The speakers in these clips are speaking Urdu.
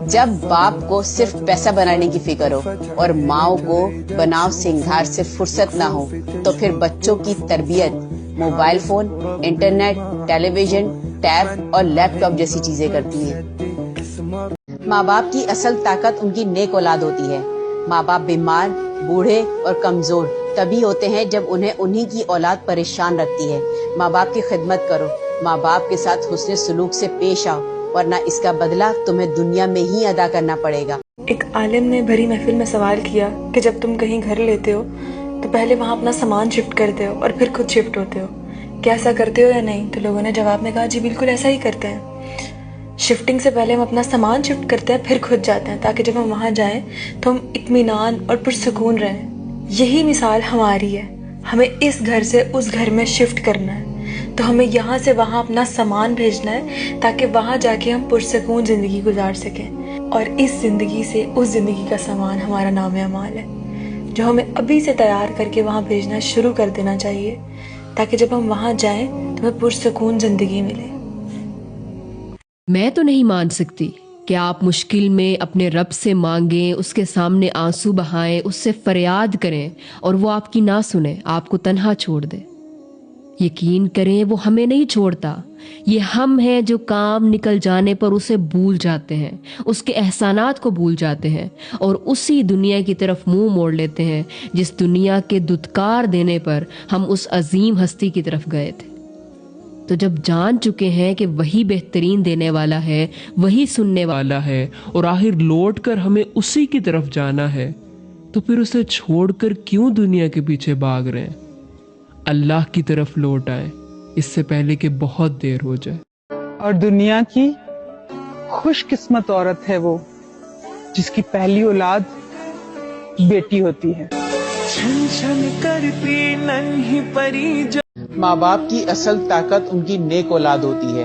جب باپ کو صرف پیسہ بنانے کی فکر ہو اور ماؤں کو بناؤ سنگھار سے فرصت نہ ہو تو پھر بچوں کی تربیت موبائل فون، انٹرنیٹ، ٹیلی ویژن، ٹیب اور لیپ ٹاپ جیسی چیزیں کرتی ہیں۔ ماں باپ کی اصل طاقت ان کی نیک اولاد ہوتی ہے۔ ماں باپ بیمار، بوڑھے اور کمزور تبھی ہوتے ہیں جب انہیں کی اولاد پریشان رکھتی ہے۔ ماں باپ کی خدمت کرو، ماں باپ کے ساتھ حسن سلوک سے پیش آؤ، ورنہ اس کا بدلہ تمہیں دنیا میں ہی ادا کرنا پڑے گا۔ ایک عالم نے بھری محفل میں سوال کیا کہ جب تم کہیں گھر لیتے ہو تو پہلے وہاں اپنا سامان شفٹ کرتے ہو اور پھر خود شفٹ ہوتے ہو، کیا ایسا کرتے ہو یا نہیں؟ تو لوگوں نے جواب میں کہا جی بالکل ایسا ہی کرتے ہیں۔ شفٹنگ سے پہلے ہم اپنا سامان شفٹ کرتے ہیں پھر خود جاتے ہیں، تاکہ جب ہم وہاں جائیں تو ہم اطمینان اور پرسکون رہیں۔ یہی مثال ہماری ہے، ہمیں اس گھر سے اس گھر میں شفٹ کرنا ہے، تو ہمیں یہاں سے وہاں اپنا سامان بھیجنا ہے تاکہ وہاں جا کے ہم پرسکون زندگی گزار سکیں، اور اس زندگی سے اس زندگی کا سامان ہمارا نام اعمال ہے، جو ہمیں ابھی سے تیار کر کے وہاں بھیجنا شروع کر دینا چاہیے، تاکہ جب ہم وہاں جائیں تو ہمیں پرسکون زندگی ملے۔ میں تو نہیں مان سکتی کہ آپ مشکل میں اپنے رب سے مانگیں، اس کے سامنے آنسو بہائیں، اس سے فریاد کریں اور وہ آپ کی نہ سنے، آپ کو تنہا چھوڑ دے۔ یقین کریں وہ ہمیں نہیں چھوڑتا، یہ ہم ہیں جو کام نکل جانے پر اسے بھول جاتے ہیں، اس کے احسانات کو بھول جاتے ہیں اور اسی دنیا کی طرف منہ موڑ لیتے ہیں جس دنیا کے دھتکار دینے پر ہم اس عظیم ہستی کی طرف گئے تھے۔ تو جب جان چکے ہیں کہ وہی بہترین دینے والا ہے، وہی سننے والا ہے اور آخر لوٹ کر ہمیں اسی کی طرف جانا ہے، تو پھر اسے چھوڑ کر کیوں دنیا کے پیچھے بھاگ رہے ہیں؟ اللہ کی طرف لوٹ آئے اس سے پہلے کہ بہت دیر ہو جائے۔ اور دنیا کی خوش قسمت عورت ہے وہ جس کی پہلی اولاد بیٹی ہوتی ہے۔ چھن چھن کرتی ننھی پری جو ماں باپ کی اصل طاقت ان کی نیک اولاد ہوتی ہے۔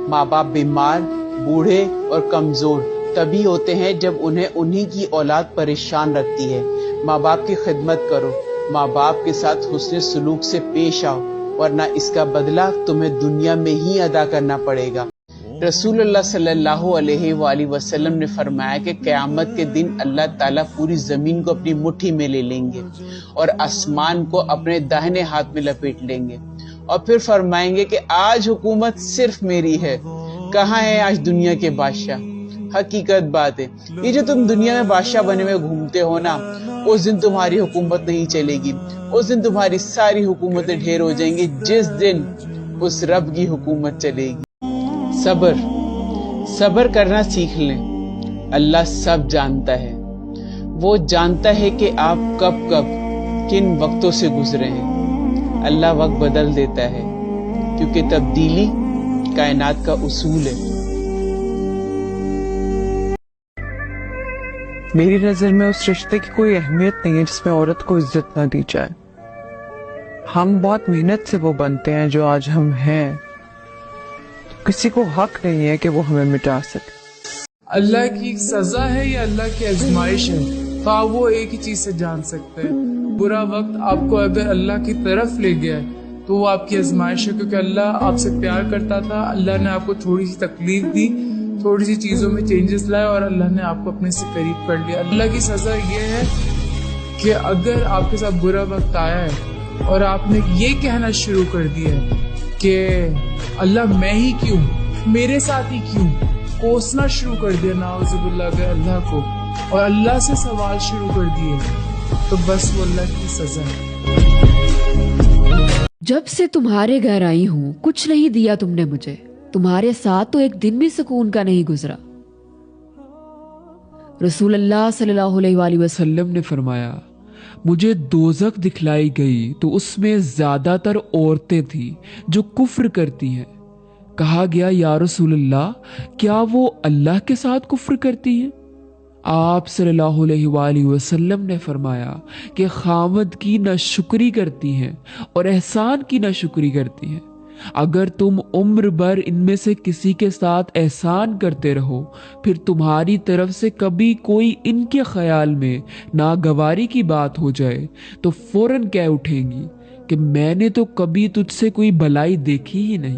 ماں باپ بیمار، بوڑھے اور کمزور تبھی ہوتے ہیں جب انہیں کی اولاد پریشان رکھتی ہے۔ ماں باپ کی خدمت کرو، ماں باپ کے ساتھ حسن سلوک سے پیش آؤ، ورنہ اس کا بدلہ تمہیں دنیا میں ہی ادا کرنا پڑے گا۔ رسول اللہ صلی اللہ علیہ وآلہ وسلم نے فرمایا کہ قیامت کے دن اللہ تعالیٰ پوری زمین کو اپنی مٹھی میں لے لیں گے اور آسمان کو اپنے داہنے ہاتھ میں لپیٹ لیں گے، اور پھر فرمائیں گے کہ آج حکومت صرف میری ہے، کہاں ہے آج دنیا کے بادشاہ؟ حقیقت بات ہے، یہ جو تم دنیا میں بادشاہ بنے ہوئے گھومتے ہو نا، اس دن تمہاری حکومت نہیں چلے گی، اس دن تمہاری ساری حکومتیں ڈھیر ہو جائیں گی، جس دن اس رب کی حکومت چلے گی۔ صبر کرنا سیکھ لیں، اللہ سب جانتا ہے، وہ جانتا ہے کہ آپ کب کن وقتوں سے گزرے ہیں۔ اللہ وقت بدل دیتا ہے کیونکہ تبدیلی کائنات کا اصول ہے۔ میری نظر میں اس رشتے کی کوئی اہمیت نہیں ہے جس میں عورت کو عزت نہ دی جائے۔ ہم بہت محنت سے وہ بنتے ہیں جو آج ہم ہیں، کسی کو حق نہیں ہے کہ وہ ہمیں مٹا سکے۔ اللہ کی سزا ہے یا اللہ کی آزمائش ہے، خواہ وہ ایک ہی چیز سے جان سکتے ہیں۔ برا وقت آپ کو اگر اللہ کی طرف لے گیا ہے تو وہ آپ کی آزمائش ہے، کیونکہ اللہ آپ سے پیار کرتا تھا، اللہ نے آپ کو تھوڑی سی تکلیف دی، تھوڑی سی چیزوں میں چینجز لائے اور اللہ نے آپ کو اپنے سے قریب کر لیا۔ اللہ کی سزا یہ ہے کہ اگر آپ کے ساتھ برا وقت آیا ہے اور آپ نے یہ کہنا شروع کر دیا ہے کہ اللہ میں ہی کیوں، میرے ساتھ ہی کیوں، کوسنا شروع کر دیا ناعوذ باللہ اگر اللہ کو، اور اللہ سے سوال شروع کر دیے، تو بس وہ اللہ کی سزا ہے۔ جب سے تمہارے گھر آئی ہوں کچھ نہیں دیا تم نے مجھے، تمہارے ساتھ تو ایک دن بھی سکون کا نہیں گزرا۔ رسول اللہ صلی اللہ علیہ وآلہ وسلم نے فرمایا مجھے دوزخ دکھلائی گئی تو اس میں زیادہ تر عورتیں تھیں جو کفر کرتی ہیں۔ کہا گیا یا رسول اللہ کیا وہ اللہ کے ساتھ کفر کرتی ہیں؟ آپ صلی اللہ علیہ وآلہ وسلم نے فرمایا کہ خامد کی ناشکری کرتی ہیں اور احسان کی ناشکری کرتی ہیں۔ اگر تم عمر بھر ان میں سے کسی کے ساتھ احسان کرتے رہو، پھر تمہاری طرف سے کبھی کوئی ان کے خیال میں ناگواری کی بات ہو جائے تو فوراً کہہ اٹھیں گی کہ میں نے تو کبھی تجھ سے کوئی بلائی دیکھی ہی نہیں۔